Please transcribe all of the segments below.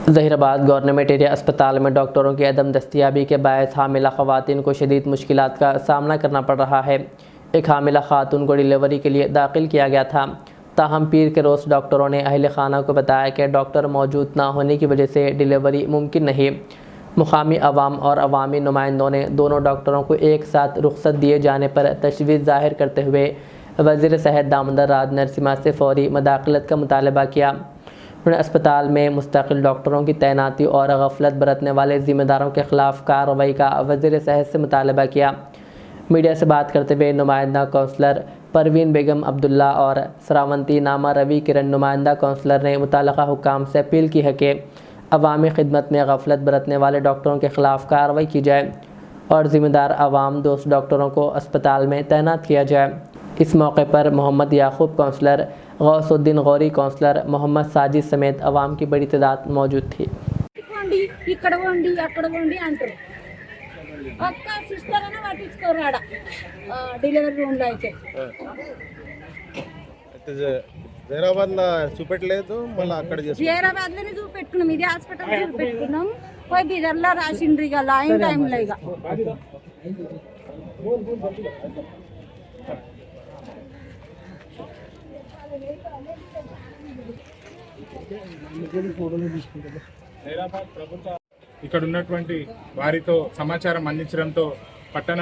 Zaheerabad government area अस्पताल में डॉक्टरों की अदम दस्तियाबी के बायस हामिला ख़वातीन को शदीद मुश्किलात का सामना करना पड़ रहा है। एक हामिला खातून को डिलीवरी के लिए दाखिल किया गया था, ताहम पीर के रोज़ डॉक्टरों ने अहल खाना को बताया कि डॉक्टर मौजूद ना होने की वजह से डिलीवरी मुमकिन नहीं। मुकामी अवाम और अवामी नुमाइंदों ने दोनों डॉक्टरों को एक साथ रुख्सत दिए जाने पर तशवीश ज़ाहिर करते हुए वज़ीर सेहत दामोदर राज नरसिम्हा से फौरी मदाखलत का मुतालबा किया। उन्होंने अस्पताल में मुस्तकिल डॉक्टरों की तैनाती और गफलत बरतने वाले ज़िम्मेदारों के ख़िलाफ़ कार्रवाई का वज़ीर सेहत से मुतालबा किया। मीडिया से बात करते हुए नुमाइंदा काउंसलर परवीन बेगम अब्दुल्ला और श्रावंती नामा रवि किरण नुमाइंदा काउंसलर ने मुतल्लिक़ा हुक्काम से अपील की है कि अवामी खिदमत में गफलत बरतने वाले डॉक्टरों के ख़िलाफ़ कार्रवाई की जाए और ज़िम्मेदार अवाम दोस्त डॉक्टरों को अस्पताल में तैनात किया जाए। इस मौके पर मोहम्मद याकूब काउंसलर, गौसुद्दीन गौरी काउंसलर, मोहम्मद साजिद समेत अवाम की बड़ी तादाद मौजूद थी। జైరాబాద్లో చూపెట్టలేదు, మళ్ళీ అక్కడ జైరాబాద్లోనే చూపెట్టుకున్నాం. ఇది హాస్పిటల్ చూపెట్టుకున్నాం. పోయి బీదర్లో రాసిండ్రు ఇక లైన్ టైంలో ఇక ఇక్కడ ఉన్నటువంటి వారితో సమాచారం అందించడంతో పట్టణ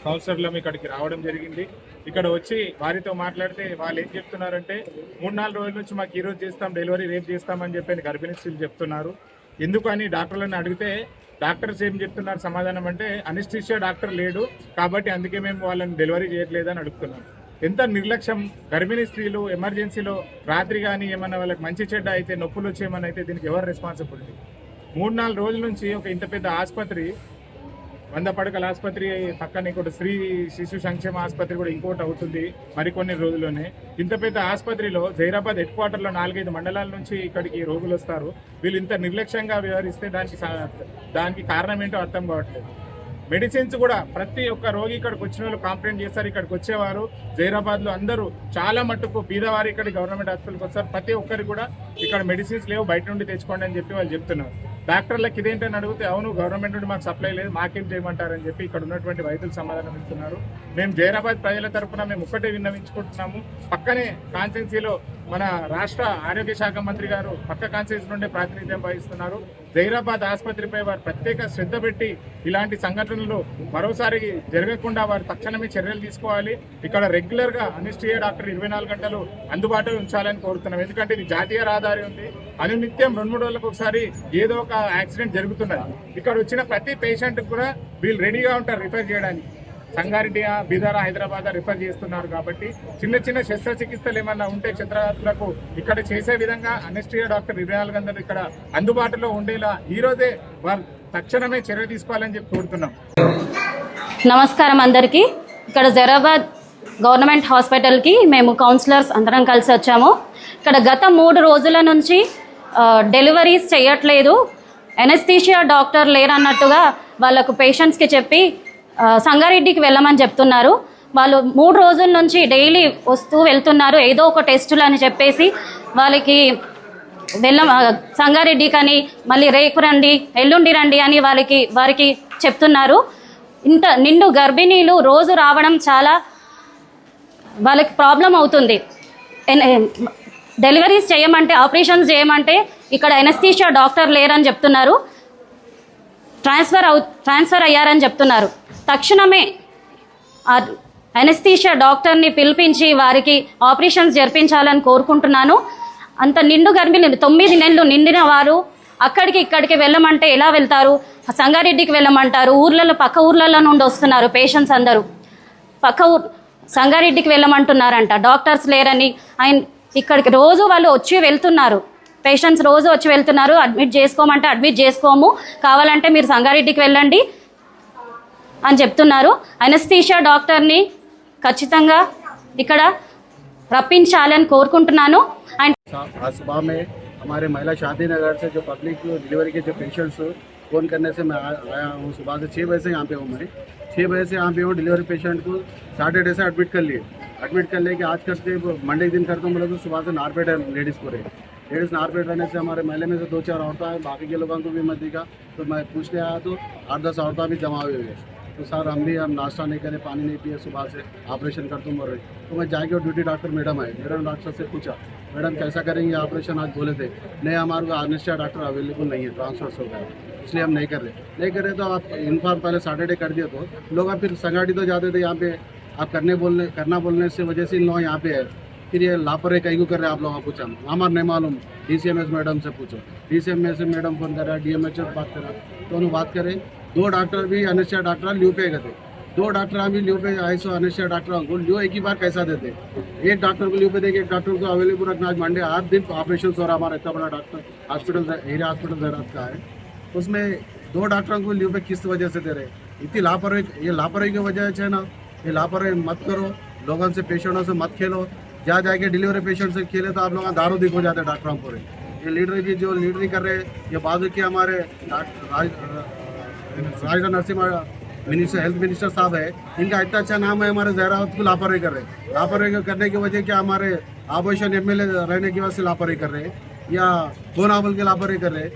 కౌన్సిలర్లం ఇక్కడికి రావడం జరిగింది. ఇక్కడ వచ్చి వారితో మాట్లాడితే వాళ్ళు ఏం చెప్తున్నారంటే 3-4 రోజుల నుంచి మాకు ఈరోజు చేస్తాం, డెలివరీ రేపు చేస్తామని చెప్పి గర్భిణీ స్త్రీలు చెప్తున్నారు. ఎందుకని డాక్టర్లను అడిగితే డాక్టర్స్ ఏం చెప్తున్నారు సమాధానం అంటే అనెస్థీషియా డాక్టర్ లేడు కాబట్టి అందుకే మేము వాళ్ళని డెలివరీ చేయట్లేదని అడుగుతున్నాం. ఎంత నిర్లక్ష్యం! గర్భిణీ స్త్రీలు ఎమర్జెన్సీలో రాత్రి కానీ ఏమన్నా వాళ్ళకి మంచి చెడ్డ అయితే నొప్పులు వచ్చేయమని అయితే దీనికి ఎవరు రెస్పాన్సిబిలిటీ? 3-4 రోజుల నుంచి ఒక ఇంత పెద్ద ఆసుపత్రి, 100 పడకల ఆసుపత్రి పక్కన ఇంకోటి శ్రీ శిశు సంక్షేమ ఆసుపత్రి కూడా ఇంకోటి అవుతుంది మరికొన్ని రోజుల్లోనే. ఇంత పెద్ద ఆసుపత్రిలో జైరాబాద్ హెడ్ క్వార్టర్లో 4-5 మండలాల నుంచి ఇక్కడికి రోగులు వస్తారు. వీళ్ళు ఇంత నిర్లక్ష్యంగా వ్యవహరిస్తే దానికి కారణం ఏంటో అర్థం కావట్లేదు. మెడిసిన్స్ కూడా ప్రతి ఒక్క రోగి ఇక్కడికి వచ్చిన వాళ్ళు కంప్లైంట్ చేస్తారు. ఇక్కడికి వచ్చేవారు జైరాబాద్లో అందరూ చాలా మట్టుకు బీదవారు ఇక్కడ గవర్నమెంట్ హాస్పిటల్కి వస్తారు. ప్రతి ఒక్కరికి కూడా ఇక్కడ మెడిసిన్స్ లేవు, బయట నుండి తెచ్చుకోండి అని చెప్పి వాళ్ళు చెప్తున్నారు. డాక్టర్లకు ఇదేంటని అడిగితే అవును గవర్నమెంట్ నుండి మాకు సప్లై లేదు, మాకేం చేయమంటారని చెప్పి ఇక్కడ ఉన్నటువంటి వైద్యులు సమాధానం ఇస్తున్నారు. మేము జైరాబాద్ ప్రజల తరఫున మేము ఒక్కటే విన్నవించుకుంటున్నాము. పక్కనే కాన్స్టిట్యున్సీలో మన రాష్ట్ర ఆరోగ్య శాఖ మంత్రి గారు పక్క కాన్స్టిట్యున్సీ నుండి ప్రాతినిధ్యం వహిస్తున్నారు. జైరాబాద్ ఆసుపత్రిపై వారు ప్రత్యేక శ్రద్ధ పెట్టి ఇలాంటి సంఘటనలు మరోసారి జరగకుండా వారు తక్షణమే చర్యలు తీసుకోవాలి. ఇక్కడ రెగ్యులర్గా అనెస్థీషియా డాక్టర్ 24 గంటలు అందుబాటులో ఉంచాలని కోరుతున్నాం. ఎందుకంటే ఇది జాతీయ రహదారి ఉంది, అనునిత్యం 2-3 రోజులకు ఒకసారి ఏదో ఒక యాక్సిడెంట్ జరుగుతున్నది. ఇక్కడ వచ్చిన ప్రతి పేషెంట్ కూడా వీళ్ళు రెడీగా ఉంటారు రిఫర్ చేయడానికి. సంగారెడ్డి, బీదర్, హైదరాబాద్ రిఫర్ చేస్తున్నారు. కాబట్టి చిన్న చిన్న శస్త్రచికిత్సలు ఏమన్నా ఉంటే క్షత్రయాత్రకు ఇక్కడ చేసే విధంగా అనెస్థీషియా డాక్టర్ 24 గంటలు ఇక్కడ అందుబాటులో ఉండేలా ఈరోజే వారు తక్షణమే చర్య తీసుకోవాలని చెప్పి కోరుతున్నాం. నమస్కారం అందరికీ. ఇక్కడ జైరాబాద్ గవర్నమెంట్ హాస్పిటల్కి మేము కౌన్సిలర్స్ అందరం కలిసి వచ్చాము. ఇక్కడ గత 3 రోజుల నుంచి డెలివరీస్ చేయట్లేదు, అనెస్థీషియా డాక్టర్ లేరన్నట్టుగా వాళ్ళకు పేషెంట్స్కి చెప్పి సంగారెడ్డికి వెళ్ళమని చెప్తున్నారు. వాళ్ళు 3 రోజుల నుంచి డైలీ వస్తూ వెళ్తున్నారు, ఏదో ఒక టెస్టులు అని చెప్పేసి వాళ్ళకి సంగారెడ్డి కానీ మళ్ళీ రేపు రండి, ఎల్లుండి రండి అని వారికి చెప్తున్నారు. ఇంత నిండు గర్భిణీలు రోజు రావడం చాలా వాళ్ళకి ప్రాబ్లం అవుతుంది. డెలివరీస్ చేయమంటే, ఆపరేషన్స్ చేయమంటే ఇక్కడ అనెస్థీషియా డాక్టర్ లేరని చెప్తున్నారు, ట్రాన్స్ఫర్ అయ్యారని చెప్తున్నారు. తక్షణమే అనెస్థీషియా డాక్టర్ని పిలిపించి వారికి ఆపరేషన్స్ జరిపించాలని కోరుకుంటున్నాను. అంత నిండు గర్భిణి 9 నెలలు నిండిన వారు అక్కడికి ఇక్కడికి వెళ్ళమంటే ఎలా వెళ్తారు? సంగారెడ్డికి వెళ్ళమంటారు, పక్క ఊర్లలో నుండి వస్తున్నారు పేషెంట్స్ అందరూ. సంగారెడ్డికి వెళ్ళమంటున్నారంట, డాక్టర్స్ లేరని. ఇక్కడికి రోజు వాళ్ళు వచ్చి వెళ్తున్నారు, పేషెంట్స్ రోజు వచ్చి వెళ్తున్నారు. అడ్మిట్ చేసుకోమంటే అడ్మిట్ చేసుకోము, కావాలంటే మీరు సంగారెడ్డికి వెళ్ళండి అని చెప్తున్నారు. అనెస్థీషియా డాక్టర్ని ఖచ్చితంగా ఇక్కడ రప్పించాలని కోరుకుంటున్నాను. అండ్ सुबह में हमारे महिला शादी नगर से जो पब्लिक डिलीवरी के जो पेशेंट्स फ़ोन करने से मैं आया हूँ। सुबह से 6 बजे से यहाँ पे हूँ। मैं 6 बजे से यहाँ पे हूँ। डिलीवरी पेशेंट को सैटरडे से एडमिट कर लिए, एडमिट कर लेके आज करते मंडे दिन करता हूँ, बोला तो सुबह से नारपेट है लेडीज़ को रहे। एड्स नारपेट रहने से हमारे महल्ले में से 2-4 औरतें हैं, बाकी के लोगों को भी मत दिखा। तो मैं पूछने आया तो 8-10 औरतें भी जमा हुई है। तो सर हम नाश्ता नहीं करे, पानी नहीं पिए, सुबह से ऑपरेशन कर तुम बोल रहे। तो मैं जाके ड्यूटी डॉक्टर मैडम है, मैडम डॉक्टर से पूछा मैडम कैसा करेंगे ऑपरेशन, आज बोले थे नहीं हमारे को अनेस्थिया डॉक्टर अवेलेबल नहीं है, ट्रांसफर हो गया, इसलिए हम नहीं कर रहे। तो आप इन्फॉर्म पहले सैटरडे कर दिए तो लोग आप फिर संगठित हो जाते थे। यहाँ पे आप करना बोलने से वजह से इन लोग यहाँ पे है। फिर ये लापरवाही कहीं को कर रहे हैं आप लोगों को पूछा, हमारा नहीं मालूम, DCMS मैडम से पूछो। DCMS मैडम फोन कर रहा है, DMH से बात कर रहा है, दोनों बात करें। 2 डॉक्टर भी अनेस्थिया डॉक्टर ल्यू पे गए थे, 2 डॉक्टर भी ल्यू पे आए। सो अनेस्थिया डॉक्टर को ल्यू एक ही बार कैसा देते, एक डॉक्टर को ल्यू पे देके एक डॉक्टर को अवेलेबल रखना। आज मंडे 8 दिन ऑपरेशन हो रहा, हमारा इतना बड़ा डॉक्टर हॉस्पिटल एरिया हॉस्पिटल जहरात का है, उसमें 2 डॉक्टरों को ल्यू पे किस वजह से दे रहे? इतनी लापरवाही, ये लापरवाही की वजह है ना। ये लापरवाही मत करो, लोगों से पेशेंटों से मत खेलो। जा जाके डिलीवरी पेशेंट से खेले तो आप लोग दारू दिख हो जाते हैं डॉक्टरों को। ये लीडर भी जो लीडरी कर रहे हैं, ये बाजू के हमारे Rajda Narasimha minister, health minister साहब है, इनका इतना अच्छा नाम है, हमारे जहरावत को लापरवाही कर रहे हैं। लापरवाही करने की वजह क्या, हमारे आपोजिशन MLA रहने की वजह से लापरवाही कर रहे हैं या कौन आवल के लापरवाही कर रहे हैं?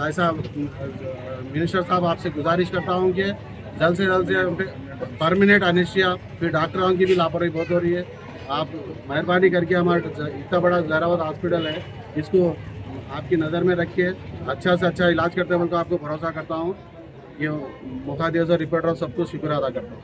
ऐसा मिनिस्टर साहब आपसे गुजारिश करता हूँ कि जल्द से परमानेंट अनेस्थिया, फिर डॉक्टरों की भी लापरवाही बहुत हो रही है। आप मेहरबानी करके हमारा इतना बड़ा जहरावत हॉस्पिटल है, इसको आपकी नज़र में रखिए, अच्छा से अच्छा इलाज करते हैं, तो आपको भरोसा करता हूँ। ये मौका दिया सर रिपोर्टर सबको शुक्र अदा करता हूँ।